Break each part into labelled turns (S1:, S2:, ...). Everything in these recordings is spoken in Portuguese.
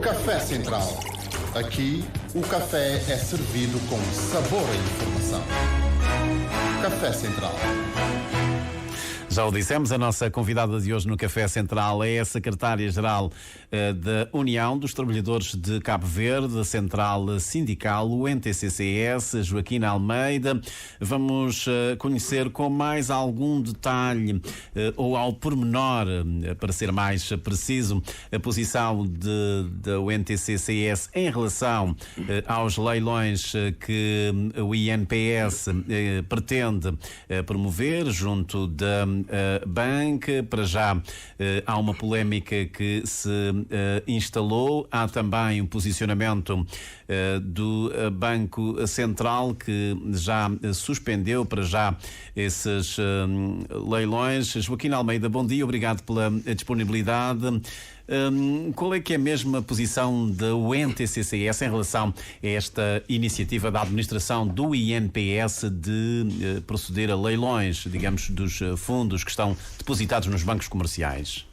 S1: Café Central. Aqui, o café é servido com sabor à informação. Café Central.
S2: Já o dissemos, a nossa convidada de hoje no Café Central é a secretária-geral da União dos Trabalhadores de Cabo Verde, a Central Sindical, o NTCCS, Joaquina Almeida. Vamos conhecer com mais algum detalhe ou ao pormenor, para ser mais preciso, a posição do NTCCS em relação aos leilões que o INPS pretende promover junto da banca. Para já há uma polémica que se instalou, há também um posicionamento do Banco Central que já suspendeu para já esses leilões. Joaquim Almeida, bom dia, obrigado pela disponibilidade. Qual é que é a mesma posição do NTCCS em relação a esta iniciativa da administração do INPS de proceder a leilões, digamos, dos fundos que estão depositados nos bancos comerciais?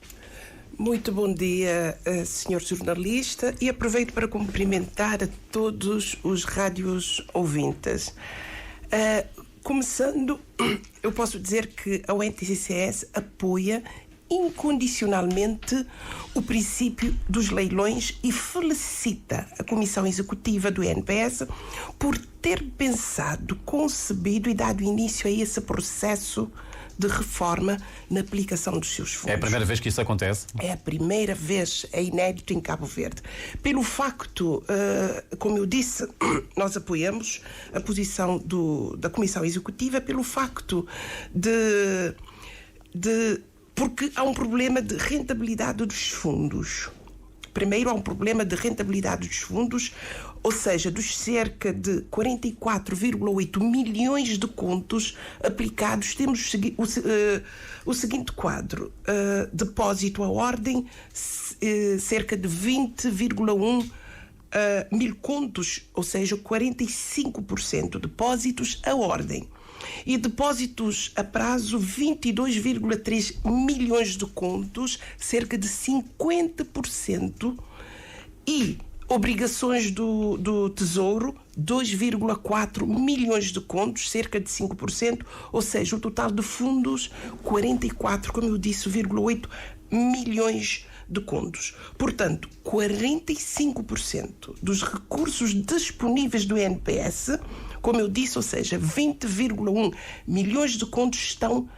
S3: Muito bom dia, senhor jornalista, e aproveito para cumprimentar a todos os rádios ouvintes. Começando, eu posso dizer que a NTCCS apoia incondicionalmente o princípio dos leilões e felicita a Comissão Executiva do INPS por ter pensado, concebido e dado início a esse processo de reforma na aplicação dos seus fundos.
S2: É a primeira vez que isso acontece?
S3: É a primeira vez, é inédito em Cabo Verde. Pelo facto, como eu disse, nós apoiamos a posição da Comissão Executiva pelo facto porque há um problema de rentabilidade dos fundos. Primeiro, há um problema de rentabilidade dos fundos, ou seja, dos cerca de 44,8 milhões de contos aplicados, temos o seguinte quadro. Depósito à ordem, cerca de 20,1 mil contos, ou seja, 45% depósitos à ordem. E depósitos a prazo, 22,3 milhões de contos, cerca de 50%, e obrigações do Tesouro, 2,4 milhões de contos, cerca de 5%, ou seja, o total de fundos, 44, como eu disse, 0,8 milhões de contos. Portanto, 45% dos recursos disponíveis do INPS, como eu disse, ou seja, 20,1 milhões de contos estão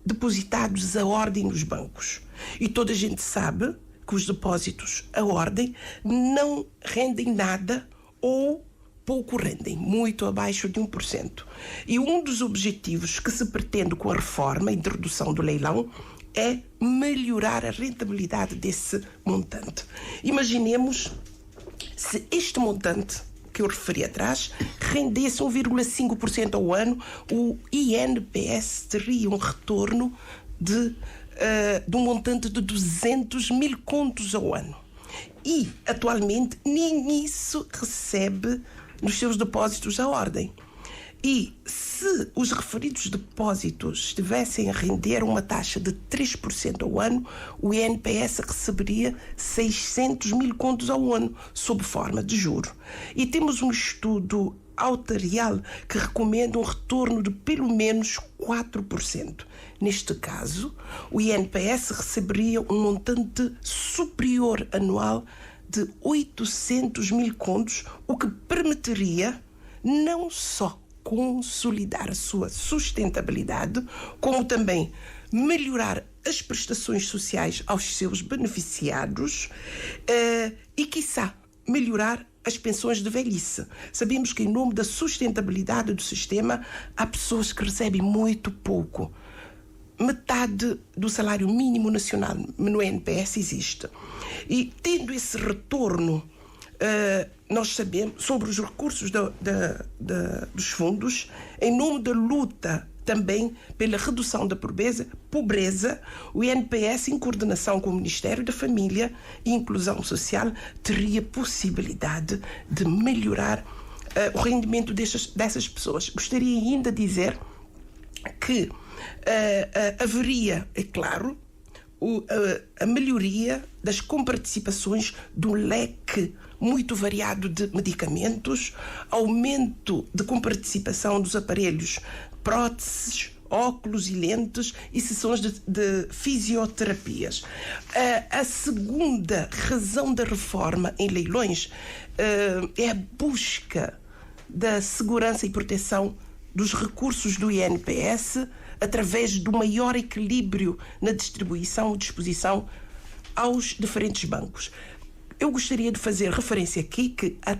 S3: depositados à ordem nos bancos. E toda a gente sabe que os depósitos à ordem não rendem nada ou pouco rendem, muito abaixo de 1%. E um dos objetivos que se pretende com a reforma, a introdução do leilão, é melhorar a rentabilidade desse montante. Imaginemos se este montante que eu referi atrás rendesse 1,5% ao ano, o INPS teria um retorno de um montante de 200 mil contos ao ano. E, atualmente, nem isso recebe nos seus depósitos à ordem. E se os referidos depósitos estivessem a render uma taxa de 3% ao ano, o INPS receberia 600 mil contos ao ano, sob forma de juro. E temos um estudo autarrial que recomenda um retorno de pelo menos 4%. Neste caso, o INPS receberia um montante superior anual de 800 mil contos, o que permitiria não só consolidar a sua sustentabilidade, como também melhorar as prestações sociais aos seus beneficiados e, quiçá, melhorar as pensões de velhice. Sabemos que, em nome da sustentabilidade do sistema, há pessoas que recebem muito pouco. Metade do salário mínimo nacional no INPS existe. E, tendo esse retorno, nós sabemos sobre os recursos dos fundos, em nome da luta também pela redução da pobreza, o INPS, em coordenação com o Ministério da Família e Inclusão Social, teria possibilidade de melhorar o rendimento dessas pessoas. Gostaria ainda de dizer que haveria, é claro, a melhoria das comparticipações do leque muito variado de medicamentos, aumento de comparticipação dos aparelhos, próteses, óculos e lentes e sessões de fisioterapias. A segunda razão da reforma em leilões é a busca da segurança e proteção dos recursos do INPS através do maior equilíbrio na distribuição e disposição aos diferentes bancos. Eu gostaria de fazer referência aqui que a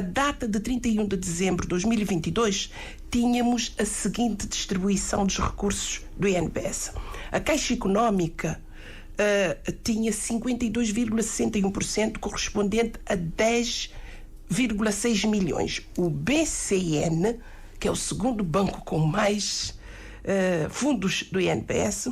S3: data de 31 de dezembro de 2022 tínhamos a seguinte distribuição dos recursos do INPS. A Caixa Económica tinha 52,61%, correspondente a 10,6 milhões. O BCN, que é o segundo banco com mais fundos do INPS,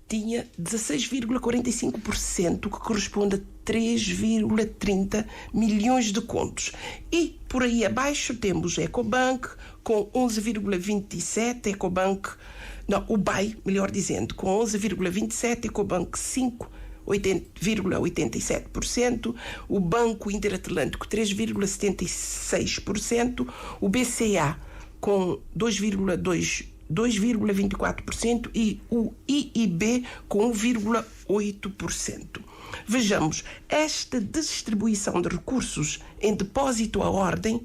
S3: tinha 16,45%, que corresponde a 3,30 milhões de contos. E por aí abaixo temos Ecobank com 11,27%, o BAE, melhor dizendo, com 11,27%, Ecobank 5,87%, o Banco Interatlântico 3,76%, o BCA com 2,24% e o IIB com 1,8%. Vejamos, esta distribuição de recursos em depósito à ordem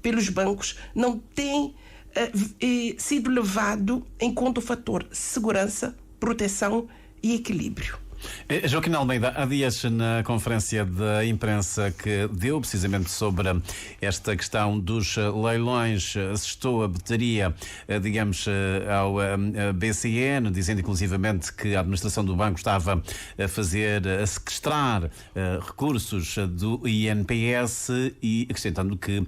S3: pelos bancos não tem sido levado em conta o fator segurança, proteção e equilíbrio.
S2: Joaquim Almeida, há dias na conferência de imprensa que deu precisamente sobre esta questão dos leilões, assestou a bateria, digamos, ao BCN, dizendo inclusivamente que a administração do banco estava a sequestrar recursos do INPS e acrescentando que,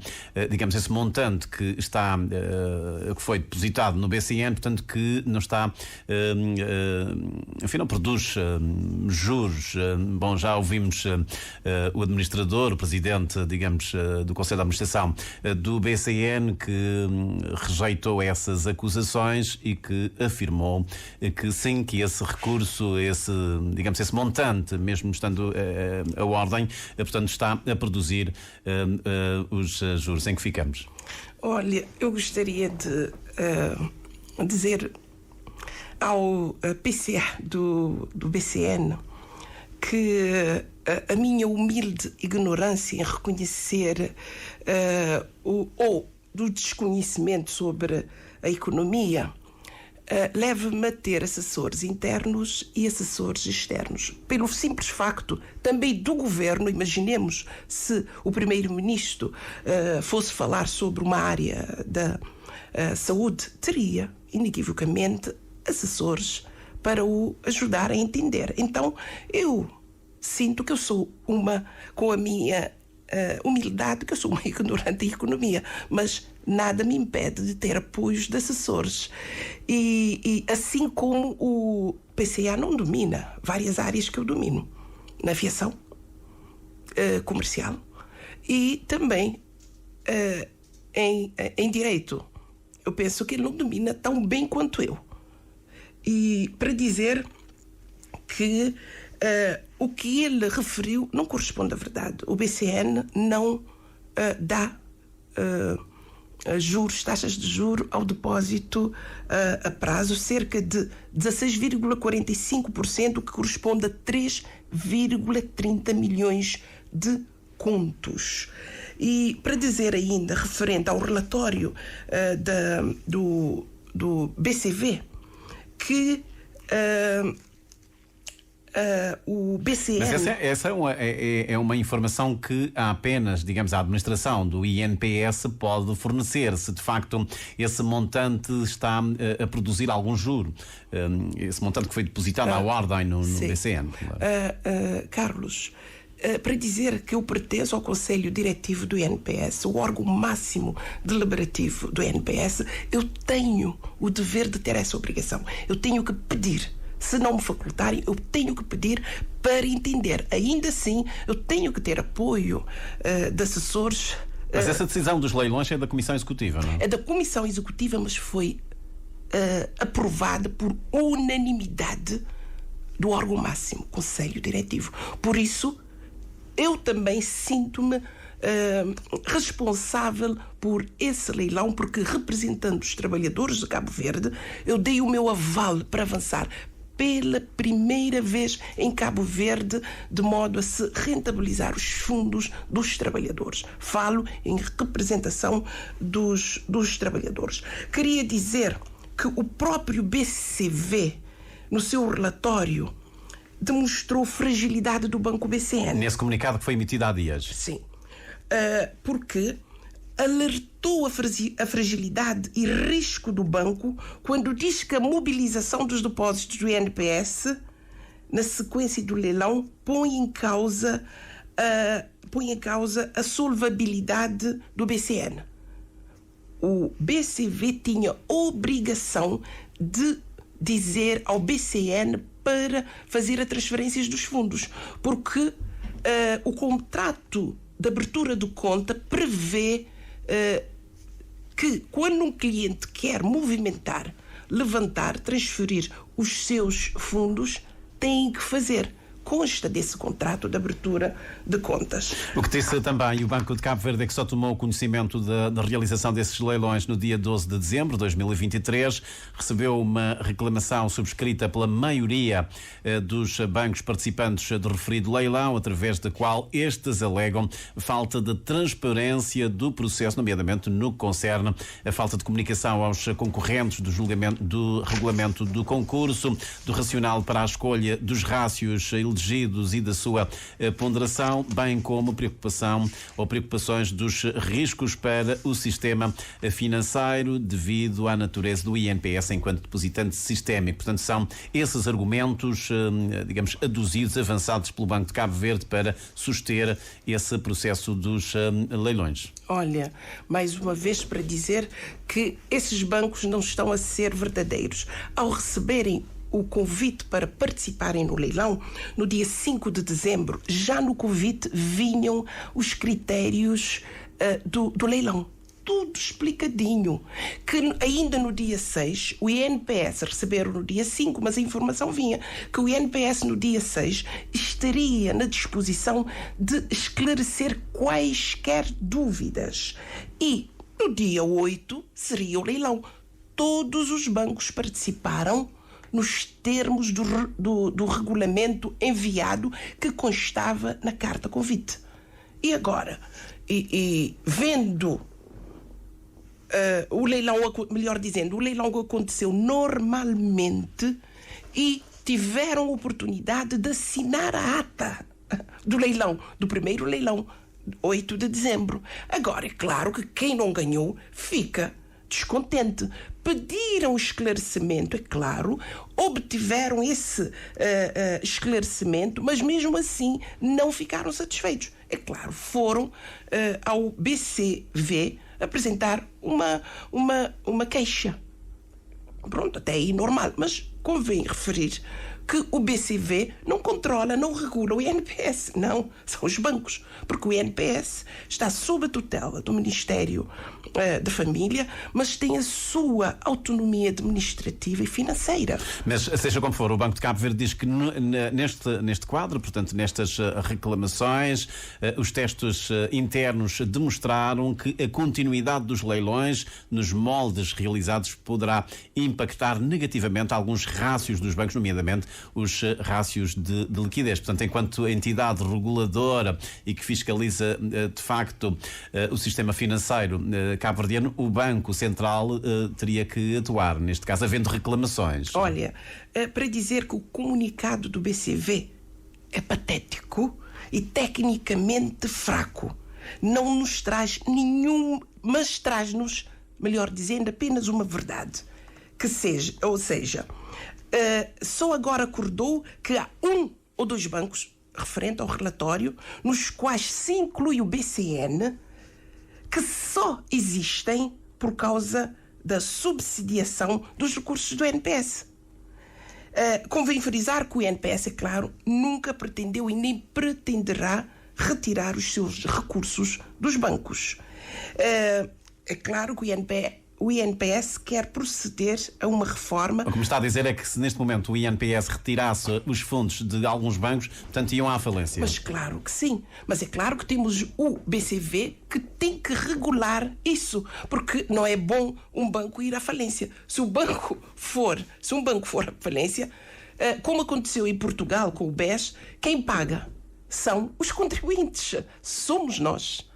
S2: digamos, esse montante que foi depositado no BCN, portanto que não está, enfim, não produz juros. Bom, já ouvimos o administrador, o presidente, digamos, do Conselho de Administração do BCN, que rejeitou essas acusações e que afirmou que sim, que esse recurso, esse montante, mesmo estando a ordem, portanto, está a produzir os juros. Em que ficamos?
S3: Olha, eu gostaria de dizer ao PCA do BCN que a minha humilde ignorância em reconhecer ou do desconhecimento sobre a economia leva-me a ter assessores internos e assessores externos. Pelo simples facto também do governo, imaginemos se o primeiro-ministro fosse falar sobre uma área da saúde, teria inequivocamente assessores para o ajudar a entender. Então, eu sinto que eu sou com a minha humildade, que eu sou uma ignorante em economia, mas nada me impede de ter apoios de assessores. E assim como o PCA não domina várias áreas que eu domino, na aviação comercial e também em direito. Eu penso que ele não domina tão bem quanto eu. E para dizer que o que ele referiu não corresponde à verdade. O BCN não dá taxas de juros ao depósito a prazo, cerca de 16,45%, que corresponde a 3,30 milhões de contos. E para dizer ainda, referente ao relatório do BCV, que o BCN...
S2: Mas essa é uma informação que apenas, digamos, a administração do INPS pode fornecer, se de facto esse montante está a produzir algum juro. Esse montante que foi depositado à ordem no BCN. Claro.
S3: Carlos, para dizer que eu pertenço ao Conselho Diretivo do INPS, o órgão máximo deliberativo do INPS, eu tenho o dever de ter essa obrigação. Eu tenho que pedir. Se não me facultarem, eu tenho que pedir para entender. Ainda assim, eu tenho que ter apoio de assessores.
S2: Mas essa decisão dos leilões é da Comissão Executiva, não é?
S3: É da Comissão Executiva, mas foi aprovada por unanimidade do órgão máximo, Conselho Diretivo. Por isso, eu também sinto-me responsável por esse leilão, porque, representando os trabalhadores de Cabo Verde, eu dei o meu aval para avançar pela primeira vez em Cabo Verde, de modo a se rentabilizar os fundos dos trabalhadores. Falo em representação dos trabalhadores. Queria dizer que o próprio BCV, no seu relatório, demonstrou fragilidade do Banco BCN.
S2: Nesse comunicado que foi emitido há dias.
S3: Sim. Porque alertou a fragilidade e risco do banco quando diz que a mobilização dos depósitos do INPS, na sequência do leilão, põe em causa a solvabilidade do BCN. O BCV tinha obrigação de dizer ao BCN para fazer as transferências dos fundos, porque o contrato de abertura de conta prevê que quando um cliente quer movimentar, levantar, transferir os seus fundos, tem que fazer. Consta desse contrato de abertura de contas.
S2: O que disse também o Banco de Cabo Verde é que só tomou conhecimento da realização desses leilões no dia 12 de dezembro de 2023. Recebeu uma reclamação subscrita pela maioria dos bancos participantes do referido leilão, através da qual estes alegam falta de transparência do processo, nomeadamente no que concerne a falta de comunicação aos concorrentes do regulamento do concurso, do racional para a escolha dos rácios elegidos e da sua ponderação, bem como preocupações dos riscos para o sistema financeiro devido à natureza do INPS enquanto depositante sistémico. Portanto, são esses argumentos, digamos, aduzidos, avançados pelo Banco de Cabo Verde para suster esse processo dos leilões.
S3: Olha, mais uma vez para dizer que esses bancos não estão a ser verdadeiros. Ao receberem o convite para participarem no leilão, no dia 5 de dezembro, já no convite vinham os critérios do leilão. Tudo explicadinho. Que ainda no dia 6, o INPS receberam no dia 5, mas a informação vinha que o INPS no dia 6 estaria na disposição de esclarecer quaisquer dúvidas. E no dia 8 seria o leilão. Todos os bancos participaram nos termos do regulamento enviado que constava na carta convite. E agora, vendo o leilão, melhor dizendo, o leilão aconteceu normalmente e tiveram oportunidade de assinar a ata do leilão, do primeiro leilão, 8 de dezembro. Agora, é claro que quem não ganhou fica descontente. Pediram esclarecimento, é claro, obtiveram esse esclarecimento, mas mesmo assim não ficaram satisfeitos. É claro, foram ao BCV apresentar uma queixa. Pronto, até aí normal, mas convém referir que o BCV não controla, não regula o INPS, não, são os bancos, porque o INPS está sob a tutela do Ministério da Família, mas tem a sua autonomia administrativa e financeira.
S2: Mas, seja como for, o Banco de Cabo Verde diz que neste quadro, portanto, nestas reclamações, os testes internos demonstraram que a continuidade dos leilões nos moldes realizados poderá impactar negativamente alguns rácios dos bancos, nomeadamente os rácios de liquidez. Portanto, enquanto entidade reguladora e que fiscaliza de facto o sistema financeiro cabo-verdiano, o Banco Central teria que atuar, neste caso, havendo reclamações.
S3: Olha, para dizer que o comunicado do BCV é patético e tecnicamente fraco. Não nos traz nenhum, mas traz-nos, melhor dizendo, apenas uma verdade. Ou seja, só agora acordou que há um ou dois bancos, referente ao relatório, nos quais se inclui o BCN, que só existem por causa da subsidiação dos recursos do INPS. Convém frisar que o INPS, é claro, nunca pretendeu e nem pretenderá retirar os seus recursos dos bancos. É claro que o o INPS quer proceder a uma reforma.
S2: O que me está a dizer é que se neste momento o INPS retirasse os fundos de alguns bancos, portanto iam à falência.
S3: Mas claro que sim. Mas é claro que temos o BCV que tem que regular isso. Porque não é bom um banco ir à falência. Se um banco for à falência, como aconteceu em Portugal com o BES, quem paga são os contribuintes. Somos nós.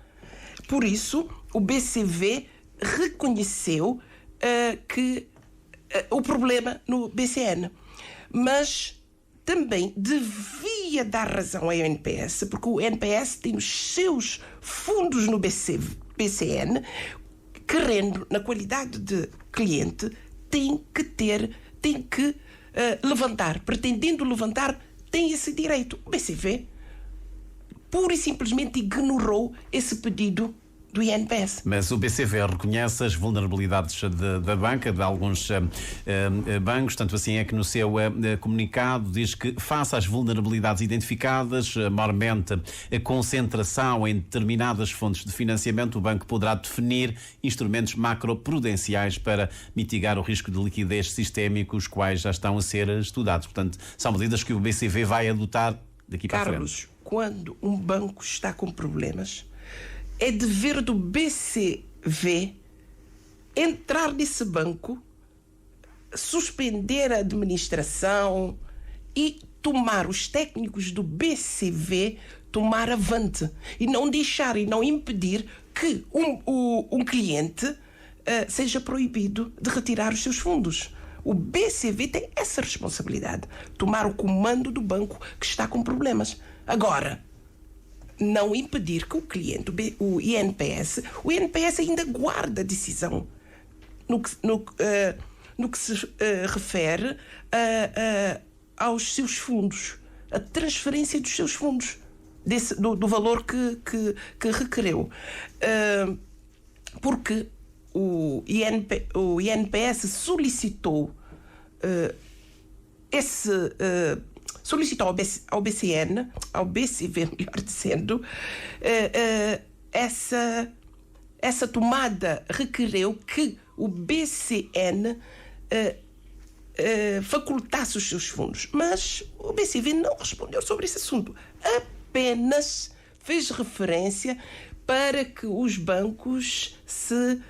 S3: Por isso, o BCV reconheceu o problema no BCN, mas também devia dar razão ao NPS, porque o NPS tem os seus fundos no BCN, querendo, na qualidade de cliente, tem que levantar, pretendendo levantar, tem esse direito. O BCV pura e simplesmente ignorou esse pedido do INPS.
S2: Mas o BCV reconhece as vulnerabilidades da banca, de alguns bancos, tanto assim é que no seu comunicado diz que, face às vulnerabilidades identificadas, maiormente a concentração em determinadas fontes de financiamento, o banco poderá definir instrumentos macroprudenciais para mitigar o risco de liquidez sistémico, os quais já estão a ser estudados. Portanto, são medidas que o BCV vai adotar daqui para a frente.
S3: Carlos, quando um banco está com problemas, é dever do BCV entrar nesse banco, suspender a administração e tomar os técnicos do BCV tomar avante e não deixar e não impedir que um cliente seja proibido de retirar os seus fundos. O BCV tem essa responsabilidade, tomar o comando do banco que está com problemas. Agora, não impedir que o cliente, o INPS ainda guarda a decisão no que se refere aos seus fundos, a transferência dos seus fundos, do valor que requereu. Porque o INPS solicitou ao BCN, ao BCV, melhor dizendo, essa tomada requereu que o BCN facultasse os seus fundos. Mas o BCV não respondeu sobre esse assunto. Apenas fez referência para que os bancos se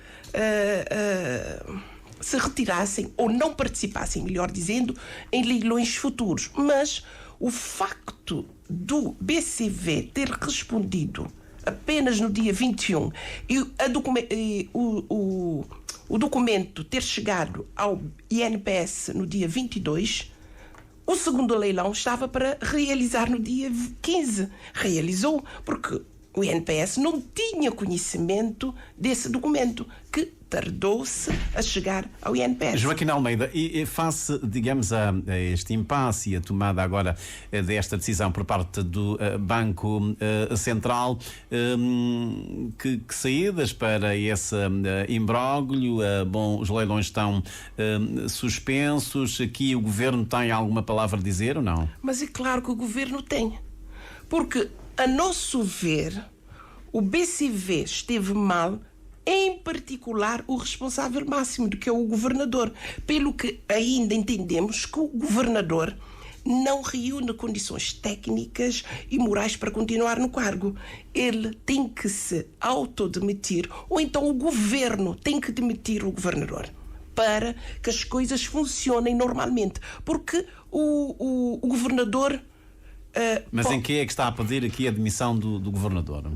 S3: retirassem ou não participassem, melhor dizendo, em leilões futuros. Mas o facto do BCV ter respondido apenas no dia 21 e o documento ter chegado ao INPS no dia 22, o segundo leilão estava para realizar no dia 15. Realizou porque o INPS não tinha conhecimento desse documento, que tardou-se a chegar ao INPS.
S2: Joaquim Almeida, e face, digamos, a este impasse e a tomada agora desta decisão por parte do Banco Central, que saídas para esse imbróglio? Os leilões estão suspensos. Aqui o Governo tem alguma palavra a dizer ou não?
S3: Mas é claro que o Governo tem. Porque, a nosso ver, o BCV esteve mal, em particular o responsável máximo, que é o governador. Pelo que ainda entendemos que o governador não reúne condições técnicas e morais para continuar no cargo. Ele tem que se autodemitir, ou então o governo tem que demitir o governador, para que as coisas funcionem normalmente. Porque o governador...
S2: Mas em que é que está a pedir aqui a demissão do governador?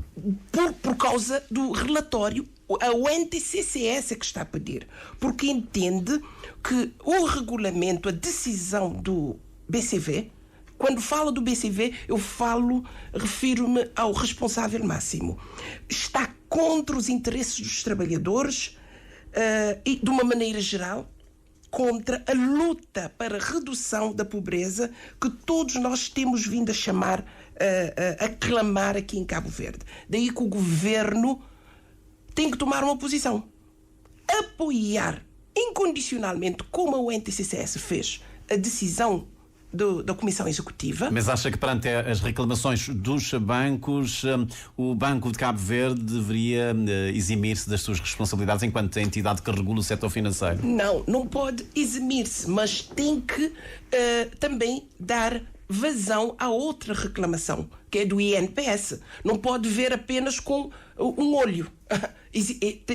S3: Por causa do relatório, o NTCCS é que está a pedir. Porque entende que o regulamento, a decisão do BCV, quando falo do BCV, refiro-me ao responsável máximo, está contra os interesses dos trabalhadores e, de uma maneira geral, contra a luta para a redução da pobreza que todos nós temos vindo a chamar, a clamar aqui em Cabo Verde. Daí que o governo tem que tomar uma posição. Apoiar incondicionalmente, como o NTCCS fez, a decisão da Comissão Executiva.
S2: Mas acha que perante as reclamações dos bancos, o Banco de Cabo Verde deveria eximir-se das suas responsabilidades enquanto entidade que regula o setor financeiro?
S3: Não pode eximir-se, mas tem que também dar vazão a outra reclamação, que é do INPS. Não pode ver apenas com um olho.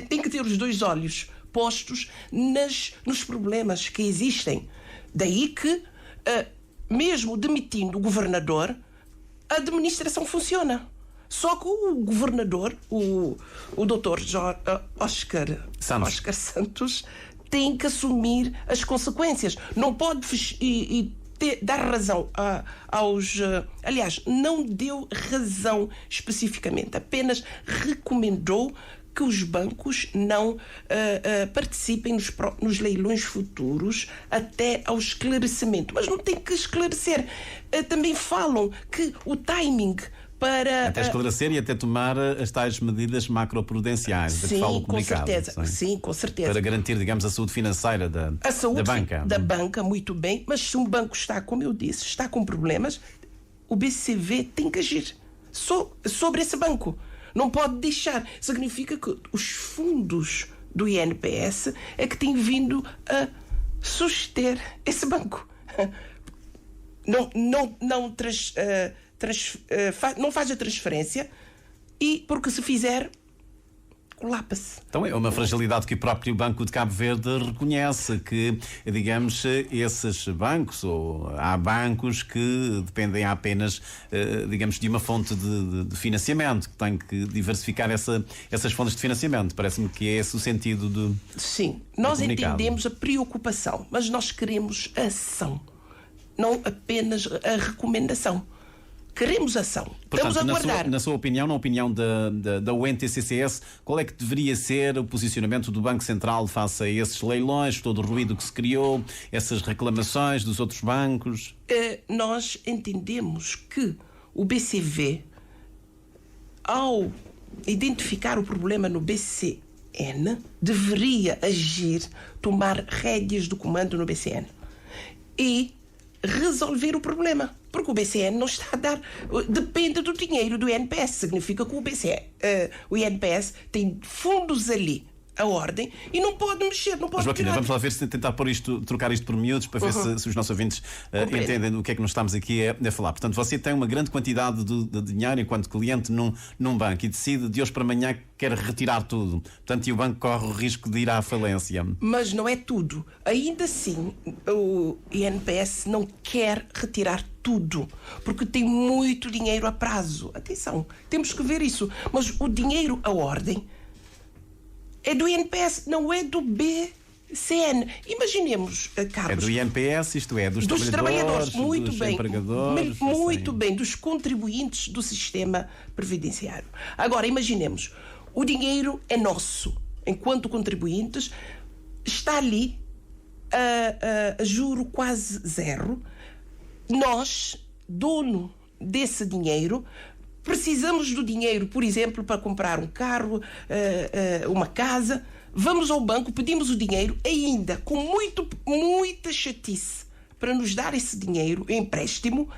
S3: Tem que ter os dois olhos postos nos problemas que existem. Daí que, mesmo demitindo o governador, a administração funciona. Só que o governador, o Dr. Oscar Santos, tem que assumir as consequências. Não pode dar razão aliás, não deu razão especificamente, apenas recomendou que os bancos não participem nos leilões futuros até ao esclarecimento. Mas não tem que esclarecer. Também falam que o timing para...
S2: Até esclarecer e até tomar as tais medidas macroprudenciais.
S3: Sim, com certeza. Sim, com certeza.
S2: Para garantir, digamos, a saúde financeira da banca.
S3: Da banca, muito bem. Mas se um banco está, como eu disse, está com problemas, o BCV tem que agir sobre esse banco. Não pode deixar. Significa que os fundos do INPS é que têm vindo a suster esse banco. Não faz a transferência e, porque se fizer, colapsa-se.
S2: Então é uma fragilidade que o próprio Banco de Cabo Verde reconhece, que, digamos, esses bancos, ou há bancos que dependem apenas, digamos, de uma fonte de financiamento, que têm que diversificar essas fontes de financiamento. Parece-me que é esse o sentido
S3: Sim, nós entendemos a preocupação, mas nós queremos ação, não apenas a recomendação. Queremos ação.
S2: Portanto,
S3: estamos a aguardar.
S2: Na sua opinião, na opinião da UNTCCS, qual é que deveria ser o posicionamento do Banco Central face a esses leilões, todo o ruído que se criou, essas reclamações dos outros bancos?
S3: Nós entendemos que o BCV, ao identificar o problema no BCN, deveria agir, tomar rédeas do comando no BCN e resolver o problema. Porque o BCN não está a dar... Depende do dinheiro do INPS. Significa que o INPS tem fundos ali, a ordem, e não pode mexer, não pode tirar.
S2: Vamos lá ver se tentar trocar isto por miúdos, para ver se os nossos ouvintes entendem o que é que nós estamos aqui a falar. Portanto, você tem uma grande quantidade de dinheiro enquanto cliente num banco e decide de hoje para amanhã que quer retirar tudo. Portanto, e o banco corre o risco de ir à falência.
S3: Mas não é tudo. Ainda assim, o INPS não quer retirar tudo, porque tem muito dinheiro a prazo. Atenção, temos que ver isso. Mas o dinheiro à ordem é do INPS, não é do BCN. Imaginemos, Carlos...
S2: É do INPS, isto é, dos trabalhadores,
S3: muito
S2: dos
S3: bem,
S2: empregadores...
S3: Muito bem, dos contribuintes do sistema previdenciário. Agora, imaginemos, o dinheiro é nosso, enquanto contribuintes, está ali a juro quase zero. Nós, dono desse dinheiro... Precisamos do dinheiro, por exemplo, para comprar um carro, uma casa. Vamos ao banco, pedimos o dinheiro, ainda com muita chatice para nos dar esse dinheiro, empréstimo,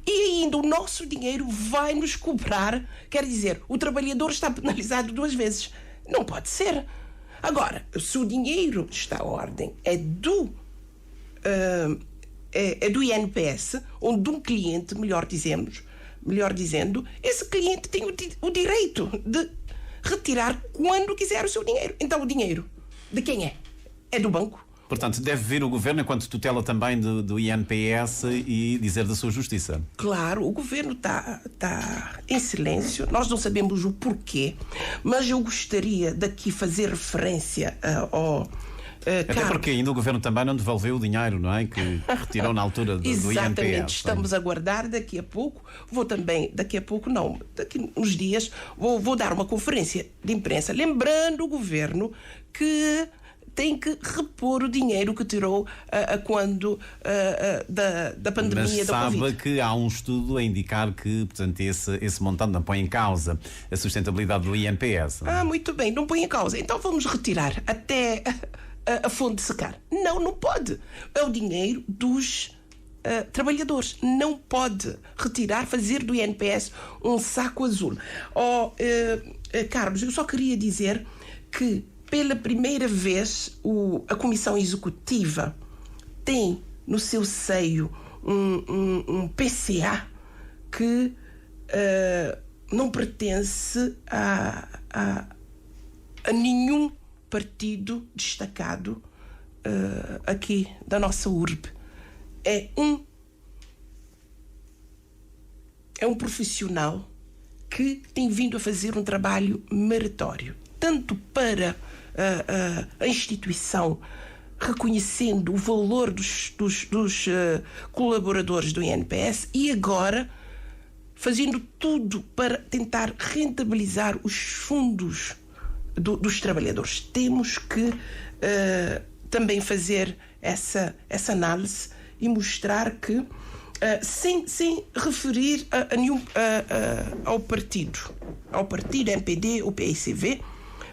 S3: e ainda o nosso dinheiro vai nos cobrar. Quer dizer, o trabalhador está penalizado 2 vezes. Não pode ser. Agora, se o dinheiro está à ordem, é do INPS, ou de um cliente, melhor dizendo, esse cliente tem o direito de retirar quando quiser o seu dinheiro. Então o dinheiro de quem é? É do banco.
S2: Portanto, deve vir o governo enquanto tutela também do INPS e dizer da sua justiça.
S3: Claro, o governo está em silêncio, nós não sabemos o porquê, mas eu gostaria daqui fazer referência ao...
S2: Até porque ainda o governo também não devolveu o dinheiro, não é? Que retirou na altura do INPS.
S3: Exatamente, estamos a aguardar daqui a pouco. Daqui uns dias, vou dar uma conferência de imprensa, lembrando o governo que tem que repor o dinheiro que tirou da pandemia da Covid.
S2: Mas sabe que há um estudo a indicar que, portanto, esse montante não põe em causa a sustentabilidade do INPS.
S3: Muito bem, não põe em causa. Então vamos retirar até a fonte secar. Não pode. É o dinheiro dos trabalhadores. Não pode retirar, fazer do INPS um saco azul. Carlos, eu só queria dizer que pela primeira vez a Comissão Executiva tem no seu seio um PCA que não pertence a nenhum partido destacado aqui da nossa urbe. É um profissional que tem vindo a fazer um trabalho meritório, tanto para a instituição, reconhecendo o valor dos colaboradores do INPS, e agora fazendo tudo para tentar rentabilizar os fundos dos trabalhadores. Temos que também fazer essa análise e mostrar que, sem referir ao partido MPD, o PICV,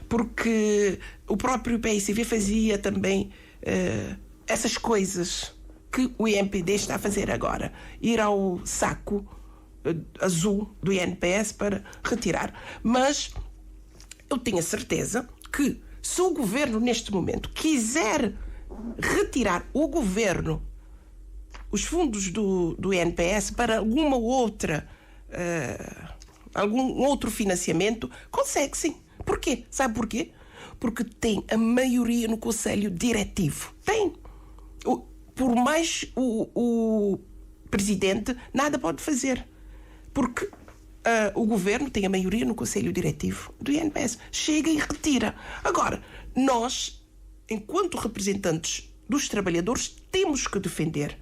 S3: porque o próprio PICV fazia também essas coisas que o INPD está a fazer agora. Ir ao saco azul do INPS para retirar. Mas eu tenho a certeza que, se o governo neste momento quiser retirar os fundos do INPS para algum outro financiamento, consegue sim. Porquê? Sabe porquê? Porque tem a maioria no Conselho Diretivo. Tem. Por mais o Presidente, nada pode fazer. Porque o Governo tem a maioria no Conselho Diretivo do INPS. Chega e retira. Agora, nós, enquanto representantes dos trabalhadores, temos que defender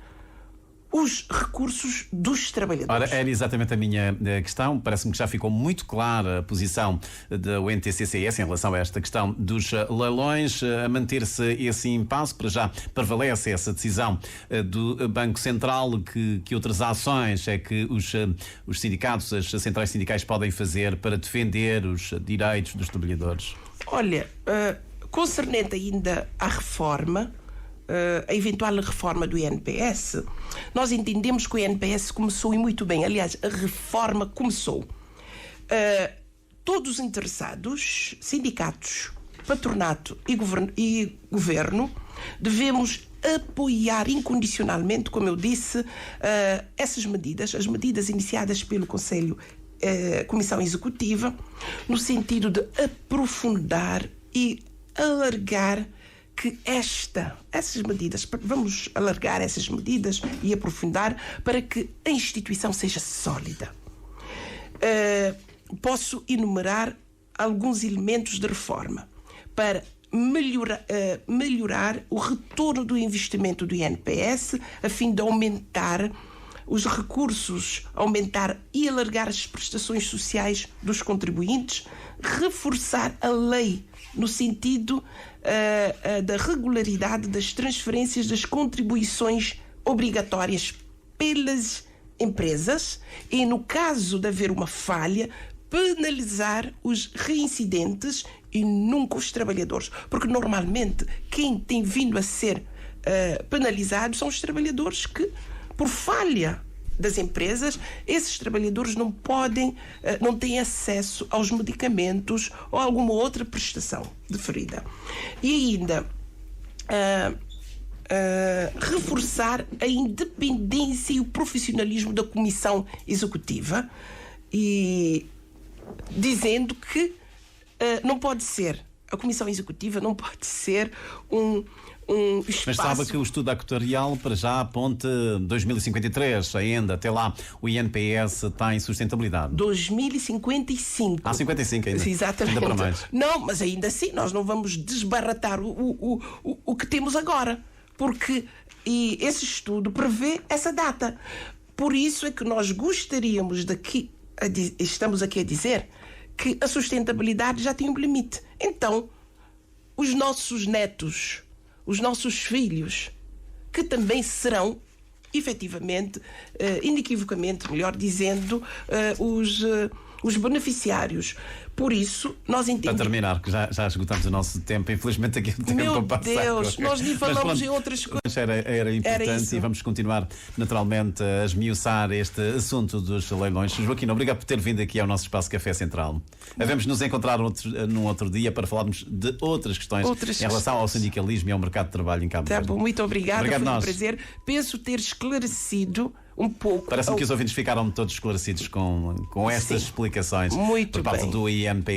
S3: os recursos dos trabalhadores.
S2: Ora, era exatamente a minha questão. Parece-me que já ficou muito clara a posição da UNTCCS em relação a esta questão dos leilões. A manter-se esse impasse, para já prevalece essa decisão do Banco Central. Que outras ações é que os sindicatos, as centrais sindicais podem fazer para defender os direitos dos trabalhadores?
S3: Olha, concernente ainda à reforma, a eventual reforma do INPS, nós entendemos que o INPS começou, e muito bem, aliás, a reforma começou. Todos os interessados, sindicatos, patronato e governo, devemos apoiar incondicionalmente, como eu disse, essas medidas, as medidas iniciadas pelo Conselho, Comissão Executiva, no sentido de aprofundar e alargar que essas medidas, vamos alargar essas medidas e aprofundar para que a instituição seja sólida. Posso enumerar alguns elementos de reforma para melhorar o retorno do investimento do INPS, a fim de aumentar os recursos, aumentar e alargar as prestações sociais dos contribuintes, reforçar a lei no sentido da regularidade das transferências das contribuições obrigatórias pelas empresas e, no caso de haver uma falha, penalizar os reincidentes e nunca os trabalhadores. Porque, normalmente, quem tem vindo a ser penalizado são os trabalhadores que, por falha das empresas, esses trabalhadores não têm acesso aos medicamentos ou a alguma outra prestação deferida. E ainda reforçar a independência e o profissionalismo da Comissão Executiva, e dizendo que não pode ser, a Comissão Executiva não pode ser um espaço...
S2: Mas sabe que o estudo actuarial para já aponta 2053, ainda, até lá o INPS está em sustentabilidade.
S3: 2055.
S2: 55 ainda.
S3: Exatamente.
S2: Ainda para mais.
S3: Não, mas ainda assim nós não vamos desbaratar o que temos agora, porque esse estudo prevê essa data. Por isso é que nós gostaríamos estamos aqui a dizer que a sustentabilidade já tem um limite. Então, os nossos netos, os nossos filhos, que também serão, efetivamente, inequivocamente, melhor dizendo, os beneficiários. Por isso, nós
S2: Para
S3: entendemos...
S2: terminar, que já esgotamos o nosso tempo, infelizmente aqui o tempo
S3: Meu
S2: passa.
S3: Deus, nós nem
S2: Mas
S3: falamos
S2: pronto,
S3: em outras coisas.
S2: mas era importante
S3: isso.
S2: e vamos continuar naturalmente a esmiuçar este assunto dos leilões. Joaquim, obrigado por ter vindo aqui ao nosso espaço Café Central. Devemos nos encontrar num outro dia para falarmos de outras questões em relação ao sindicalismo e ao mercado de trabalho em Cabo
S3: Tá
S2: Verde.
S3: bom, muito obrigada,
S2: Obrigado
S3: foi um
S2: nós.
S3: prazer. Penso ter esclarecido um pouco.
S2: Parece-me que os ouvintes ficaram todos esclarecidos com estas
S3: Sim.
S2: explicações
S3: Muito
S2: por parte
S3: bem.
S2: do INPE.